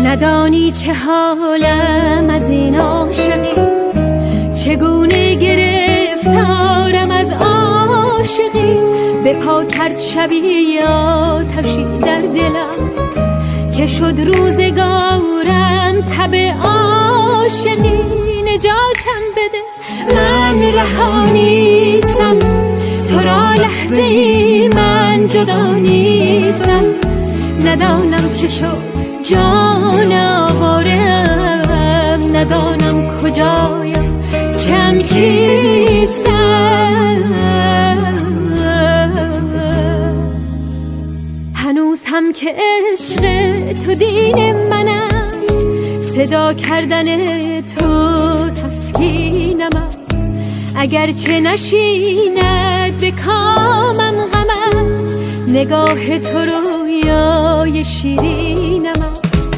ندانی چه حالم از این عاشقی، چگونه گرفتارم از عاشقی. به پا کرد شبی آتشی در دلم، که شد روزگارم تب عاشقی. نجاتم بده من رها نیستم، تو را لحظه ای من جدا نیستم. ندانم چه شد جان آوارم، ندانم کجایم چم کیستم. هنوز هم که عشق تو دین من است، صدا کردن تو تسکینم است. اگرچه نشیند به کامم غمم، نگاه تو رویای شیرینم است.